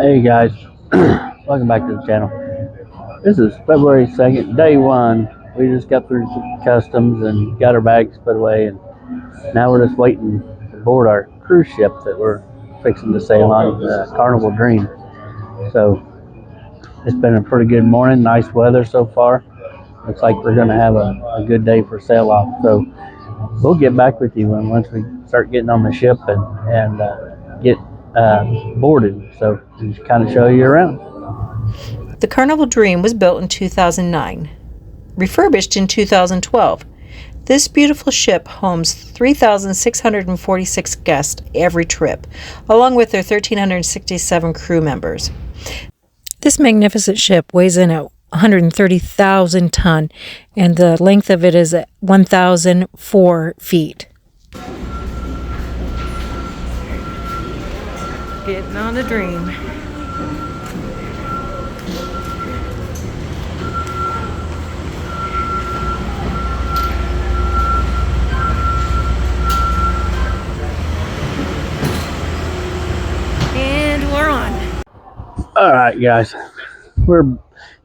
Hey guys, welcome back to the channel. This is February 2nd, day one. We just got through customs and got our bags put away, and now we're just waiting to board our cruise ship that we're fixing to sail on, Carnival Dream. So it's been a pretty good morning, nice weather so far. Looks like we're going to have a good day for sail off. So we'll get back with you once we start getting on the ship and get boarded. So just kind of show you around. The Carnival Dream was built in 2009, refurbished in 2012. This beautiful ship homes 3,646 guests every trip, along with their 1,367 crew members. This magnificent ship weighs in at 130,000 tons, and the length of it is 1,004 feet. Getting on the Dream. All right, guys, we're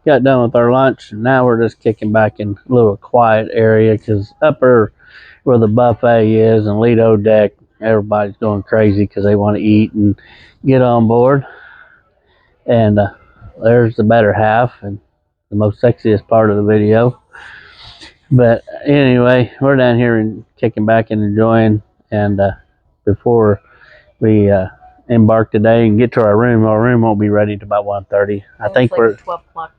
got done with our lunch, and now we're just kicking back in a little quiet area because upper where the buffet is and Lido deck, everybody's going crazy because they want to eat and get on board. And there's the better half and the most sexiest part of the video. But anyway, we're down here and kicking back and enjoying. And before we embark today and get to our room won't be ready till about 1:30. I think like we're 12 o'clock.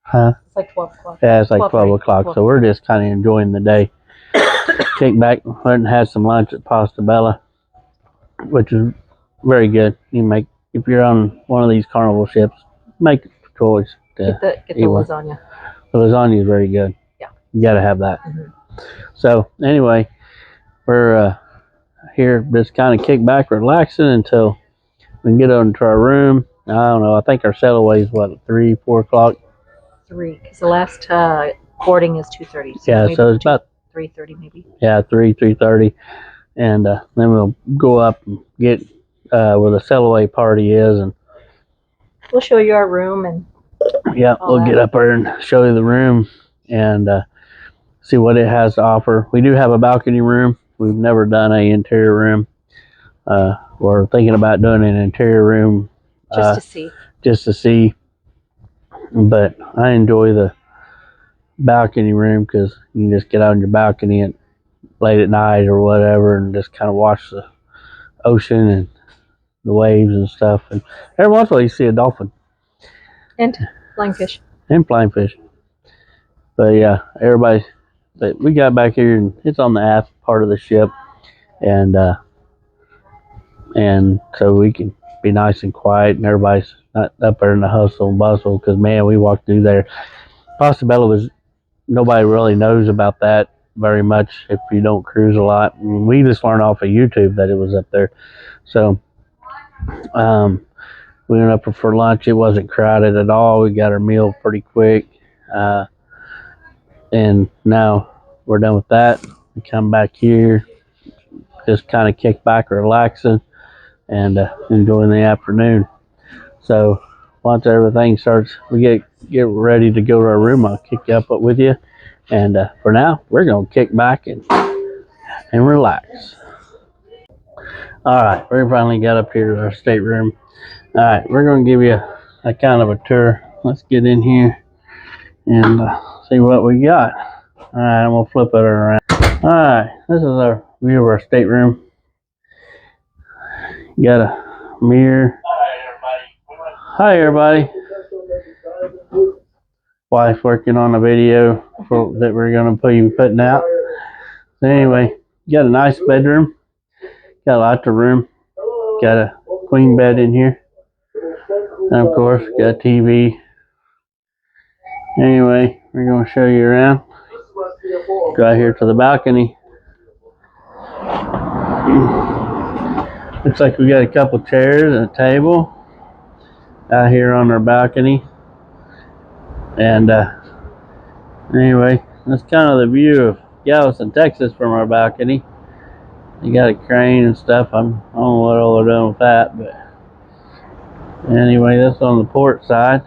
Huh? It's like 12 o'clock. Yeah, it's like 12 o'clock. So we're just kind of enjoying the day. Kick back, went and had some lunch at Pasta Bella, which is very good. You make, if you're on one of these Carnival ships, make a choice to get the lasagna. The lasagna is very good. Yeah, you gotta have that. So anyway, we're here just kind of kick back, relaxing until we can get on to our room. I don't know, I think our sail away is what, 3-4 o'clock? 3, because the last boarding is 2:30. So yeah, so it's about 3:30 maybe. Yeah, 3:30, and then we'll go up and get where the sail away party is, and we'll show you our room. And yeah, we'll get up there and show you the room and see what it has to offer. We do have a balcony room. We've never done an interior room. We're thinking about doing an interior room just to see. But I enjoy the balcony room because you can just get out on your balcony and late at night or whatever and just kind of watch the ocean and the waves and stuff. And every once in a while you see a dolphin and flying fish. But yeah, but we got back here and it's on the aft part of the ship, and so we can be nice and quiet and everybody's not up there in the hustle and bustle, because man, we walked through there. Pasta Bella nobody really knows about that very much if you don't cruise a lot. We just learned off of YouTube that it was up there. So we went up for lunch. It wasn't crowded at all. We got our meal pretty quick, and now we're done with that. We come back here, just kind of kick back, relaxing and enjoying the afternoon. So once everything starts, we get ready to go to our room, I'll kick up with you. And for now, we're going to kick back and relax. All right, we finally got up here to our stateroom. All right, we're going to give you a kind of a tour. Let's get in here and see what we got. All right, I'm going to flip it around. All right, this is our view of our stateroom. Got a mirror. Hi, everybody. Wife working on a video that we're going to be putting out. So anyway, got a nice bedroom. Got lots of room. Got a queen bed in here. And of course, got a TV. Anyway, we're going to show you around. Go out here to the balcony. Looks like we got a couple chairs and a table out here on our balcony. And anyway, that's kind of the view of Galveston, Texas from our balcony. You got a crane and stuff. I don't know what all they're doing with that, but Anyway, that's on the port side.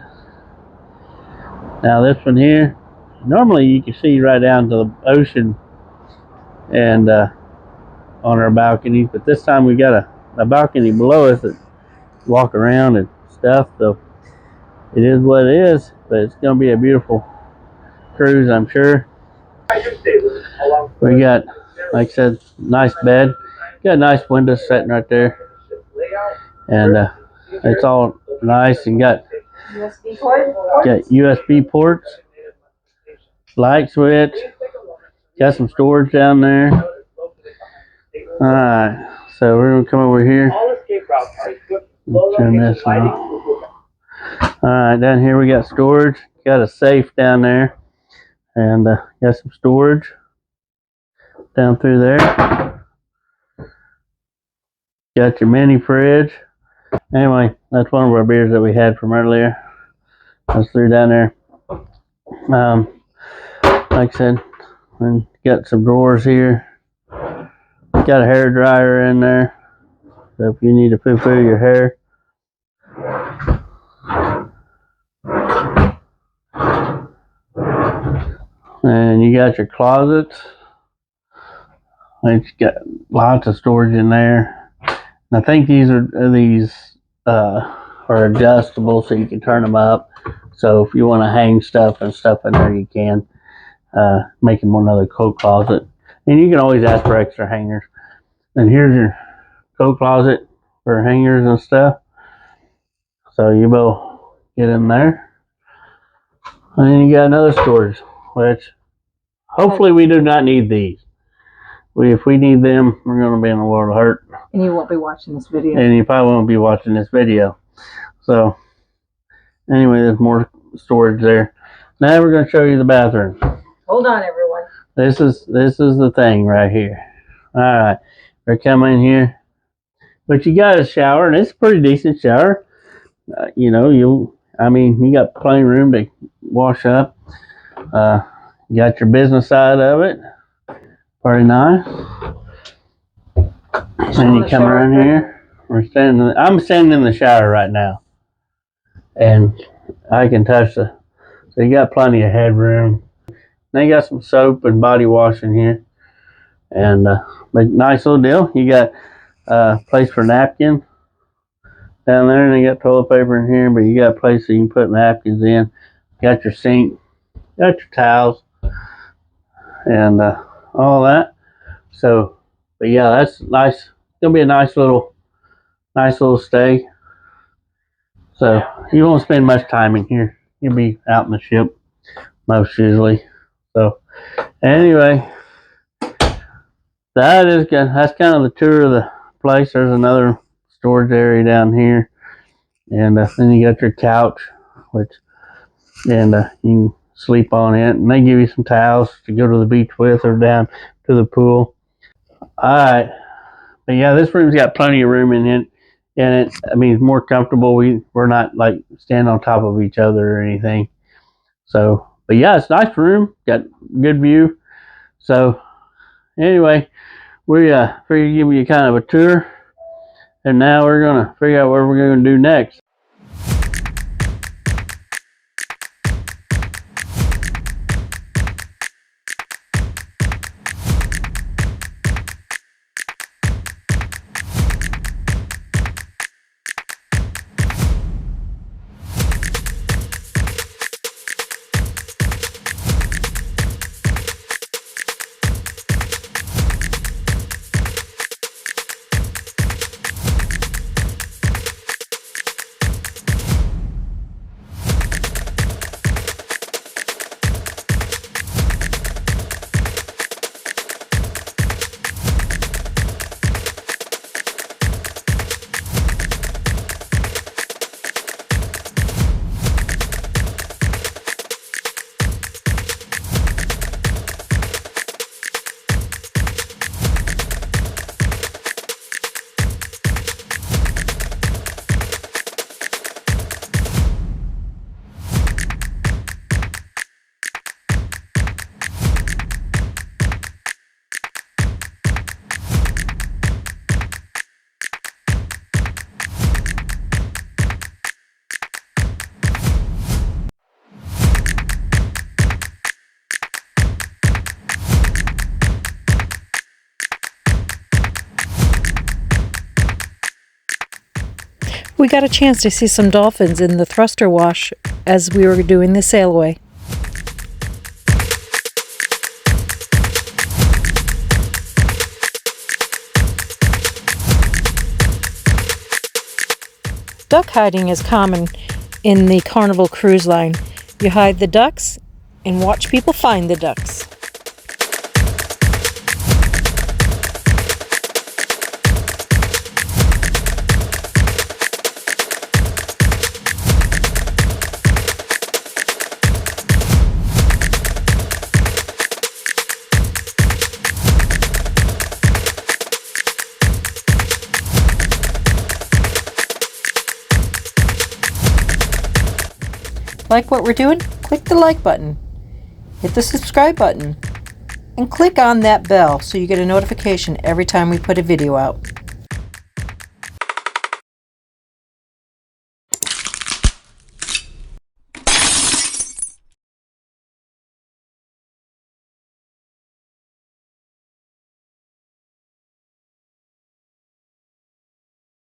Now this one here, normally you can see right down to the ocean and on our balconies, but this time we got a balcony below us that walk around and stuff, so it is what it is, but it's going to be a beautiful cruise, I'm sure. We got, like I said, nice bed. Got a nice window sitting right there, and it's all nice and got USB ports, light switch, got some storage down there. Alright, so we're gonna come over here. Turn this on. Alright, down here we got storage, got a safe down there, and got some storage down through there. Got your mini fridge. Anyway, that's one of our beers that we had from earlier. That's through down there. Like I said, and got some drawers here. Got a hair dryer in there, so if you need to poo-poo your hair. And you got your closets. It's got lots of storage in there. And I think these are adjustable, so you can turn them up. So if you want to hang stuff and stuff in there, you can. Make them another coat closet. And you can always ask for extra hangers. And here's your coat closet for hangers and stuff. So you will get in there. And then you got another storage, which hopefully we do not need these. If we need them, we're going to be in a world of hurt. And you won't be watching this video. And you probably won't be watching this video. So anyway, there's more storage there. Now we're going to show you the bathroom. Hold on, everyone. This is the thing right here. All right, we're coming here, but you got a shower, and it's a pretty decent shower. You know, you got plenty of room to wash up. You got your business side of it, pretty nice. And you come around here. I'm standing in the shower right now, and I can touch so you got plenty of headroom. Now you got some soap and body wash in here, and but nice little deal. You got a place for napkin down there, and you got toilet paper in here, but you got a place so you can put napkins in. Got your sink, got your towels, and all that. So, but yeah, that's nice. It's gonna be a nice little stay. So you won't spend much time in here. You'll be out in the ship most usually. So anyway, that's kind of the tour of the place. There's another storage area down here, and then you got your couch, you can sleep on it, and they give you some towels to go to the beach with or down to the pool. All right, but yeah, this room's got plenty of room in it, and it's more comfortable. We're not like standing on top of each other or anything. So, but yeah, it's a nice room, got good view. So anyway, we figured to give you kind of a tour, and now we're gonna figure out what we're gonna do next. We got a chance to see some dolphins in the thruster wash as we were doing the sailaway. Duck hiding is common in the Carnival cruise line. You hide the ducks and watch people find the ducks. Like what we're doing? Click the like button, hit the subscribe button, and click on that bell so you get a notification every time we put a video out.